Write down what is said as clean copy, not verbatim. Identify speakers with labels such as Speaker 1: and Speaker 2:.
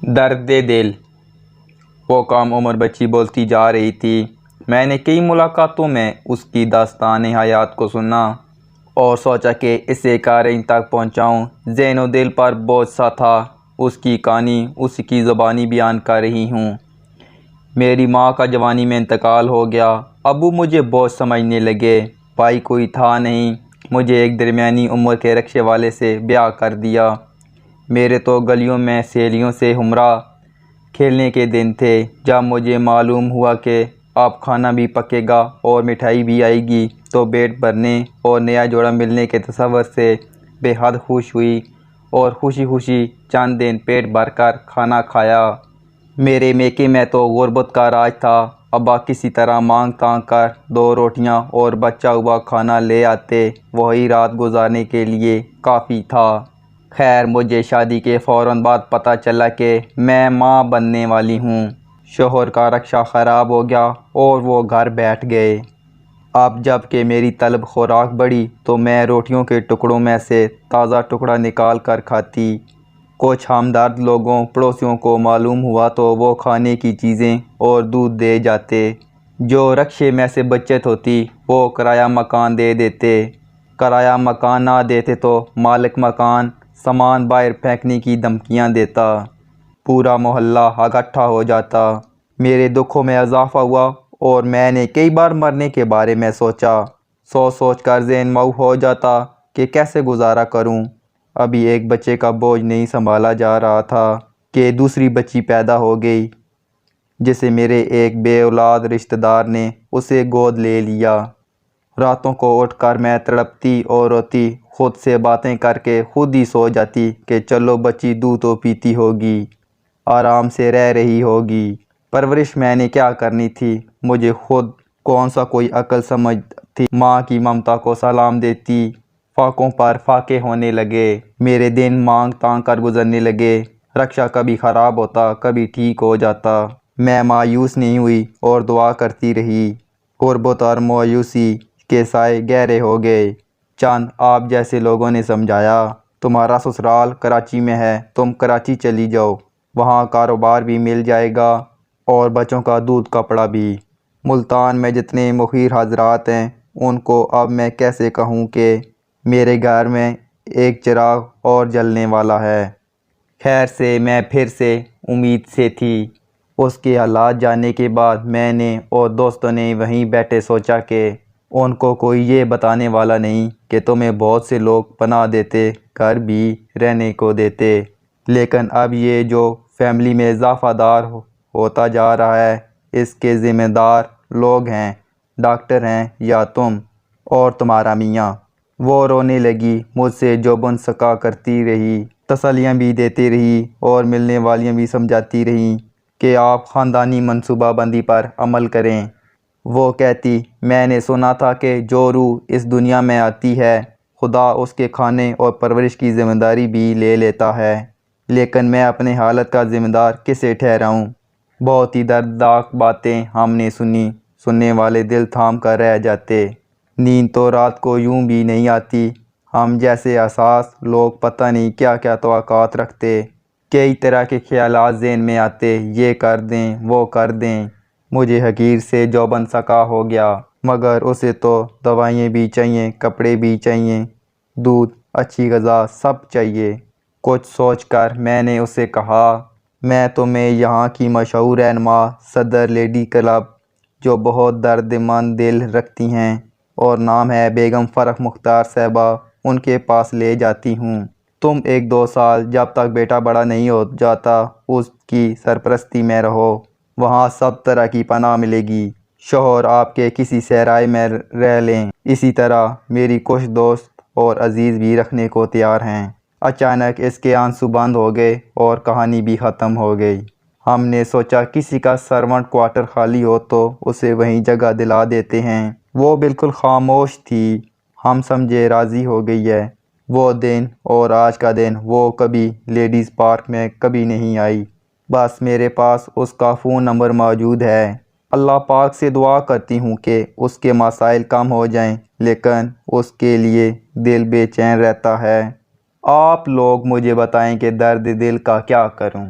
Speaker 1: درد دل۔ وہ کم عمر بچی بولتی جا رہی تھی۔ میں نے کئی ملاقاتوں میں اس کی داستان حیات کو سنا اور سوچا کہ اسے قارئین تک پہنچاؤں۔ ذہن و دل پر بوجھ سا تھا۔ اس کی کہانی اس کی زبانی بیان کر رہی ہوں۔ میری ماں کا جوانی میں انتقال ہو گیا۔ ابو مجھے بوجھ سمجھنے لگے۔ بھائی کوئی تھا نہیں۔ مجھے ایک درمیانی عمر کے رکشے والے سے بیاہ کر دیا۔ میرے تو گلیوں میں سہیلیوں سے ہمراہ کھیلنے کے دن تھے جب مجھے معلوم ہوا کہ اب کھانا بھی پکے گا اور مٹھائی بھی آئے گی، تو پیٹ بھرنے اور نیا جوڑا ملنے کے تصور سے بے حد خوش ہوئی اور خوشی خوشی چند دن پیٹ بھر کر کھانا کھایا۔ میرے میکے میں تو غربت کا راج تھا۔ ابا کسی طرح مانگ تانگ کر 2 روٹیاں اور بچا ہوا کھانا لے آتے، وہی رات گزارنے کے لیے کافی تھا۔ خیر، مجھے شادی کے فوراً بعد پتہ چلا کہ میں ماں بننے والی ہوں۔ شوہر کا رکشہ خراب ہو گیا اور وہ گھر بیٹھ گئے۔ اب جب کہ میری طلب خوراک بڑھی تو میں روٹیوں کے ٹکڑوں میں سے تازہ ٹکڑا نکال کر کھاتی۔ کچھ ہمدرد لوگوں پڑوسیوں کو معلوم ہوا تو وہ کھانے کی چیزیں اور دودھ دے جاتے۔ جو رکشے میں سے بچت ہوتی وہ کرایہ مکان دے دیتے۔ کرایہ مکان نہ دیتے تو مالک مکان سامان باہر پھینکنے کی دھمکیاں دیتا۔ پورا محلہ اکٹھا ہو جاتا۔ میرے دکھوں میں اضافہ ہوا اور میں نے کئی بار مرنے کے بارے میں سوچا۔ سوچ کر ذہن مئو ہو جاتا کہ کیسے گزارا کروں۔ ابھی ایک بچے کا بوجھ نہیں سنبھالا جا رہا تھا کہ دوسری بچی پیدا ہو گئی، جسے میرے ایک بے اولاد رشتہ دار نے اسے گود لے لیا۔ راتوں کو اٹھ کر میں تڑپتی اور روتی، خود سے باتیں کر کے خود ہی سو جاتی کہ چلو بچی دودھ تو پیتی ہوگی، آرام سے رہ رہی ہوگی۔ پرورش میں نے کیا کرنی تھی، مجھے خود کون سا کوئی عقل سمجھ تھی۔ ماں کی ممتا کو سلام دیتی۔ فاقوں پر فاقے ہونے لگے۔ میرے دن مانگ تانگ کر گزرنے لگے۔ رکشہ کبھی خراب ہوتا، کبھی ٹھیک ہو جاتا۔ میں مایوس نہیں ہوئی اور دعا کرتی رہی۔ غربت اور مایوسی کے سائے گہرے ہو گئے۔ چند آپ جیسے لوگوں نے سمجھایا، تمہارا سسرال کراچی میں ہے، تم کراچی چلی جاؤ، وہاں کاروبار بھی مل جائے گا اور بچوں کا دودھ کپڑا بھی۔ ملتان میں جتنے مخیر حضرات ہیں ان کو اب میں کیسے کہوں کہ میرے گھر میں ایک چراغ اور جلنے والا ہے۔ خیر سے میں پھر سے امید سے تھی۔ اس کے حالات جاننے کے بعد میں نے اور دوستوں نے وہیں بیٹھے سوچا کہ ان کو کوئی یہ بتانے والا نہیں کہ تمہیں بہت سے لوگ پناہ دیتے، گھر بھی رہنے کو دیتے، لیکن اب یہ جو فیملی میں اضافہ دار ہوتا جا رہا ہے، اس کے ذمہ دار لوگ ہیں، ڈاکٹر ہیں یا تم اور تمہارا میاں۔ وہ رونے لگی، مجھ سے جوبن سکا کرتی رہی، تسلیاں بھی دیتی رہی اور ملنے والیاں بھی سمجھاتی رہیں کہ آپ خاندانی منصوبہ بندی پر عمل کریں۔ وہ کہتی، میں نے سنا تھا کہ جو روح اس دنیا میں آتی ہے خدا اس کے کھانے اور پرورش کی ذمہ داری بھی لے لیتا ہے، لیکن میں اپنے حالت کا ذمہ دار کسے ٹھہراؤں؟ بہت ہی دردناک باتیں ہم نے سنی۔ سننے والے دل تھام کر رہ جاتے۔ نیند تو رات کو یوں بھی نہیں آتی۔ ہم جیسے حساس لوگ پتہ نہیں کیا کیا توقعات رکھتے۔ کئی طرح کے خیالات ذہن میں آتے، یہ کر دیں، وہ کر دیں۔ مجھے حقیر سے جوبن سکا ہو گیا، مگر اسے تو دوائیں بھی چاہیے، کپڑے بھی چاہیے، دودھ، اچھی غذا، سب چاہیے۔ کچھ سوچ کر میں نے اسے کہا، میں تمہیں یہاں کی مشہور رہنما صدر لیڈی کلب، جو بہت درد مند دل رکھتی ہیں اور نام ہے بیگم فرخ مختار صاحبہ، ان کے پاس لے جاتی ہوں۔ تم 1-2 سال جب تک بیٹا بڑا نہیں ہو جاتا اس کی سرپرستی میں رہو، وہاں سب طرح کی پناہ ملے گی۔ شوہر آپ کے کسی صحرائے میں رہ لیں، اسی طرح میری کچھ دوست اور عزیز بھی رکھنے کو تیار ہیں۔ اچانک اس کے آنسو بند ہو گئے اور کہانی بھی ختم ہو گئی۔ ہم نے سوچا کسی کا سرونٹ کوارٹر خالی ہو تو اسے وہیں جگہ دلا دیتے ہیں۔ وہ بالکل خاموش تھی۔ ہم سمجھے راضی ہو گئی ہے۔ وہ دن اور آج کا دن، وہ کبھی لیڈیز پارک میں کبھی نہیں آئی۔ بس میرے پاس اس کا فون نمبر موجود ہے۔ اللہ پاک سے دعا کرتی ہوں کہ اس کے مسائل کم ہو جائیں، لیکن اس کے لیے دل بے چین رہتا ہے۔ آپ لوگ مجھے بتائیں کہ درد دل کا کیا کروں؟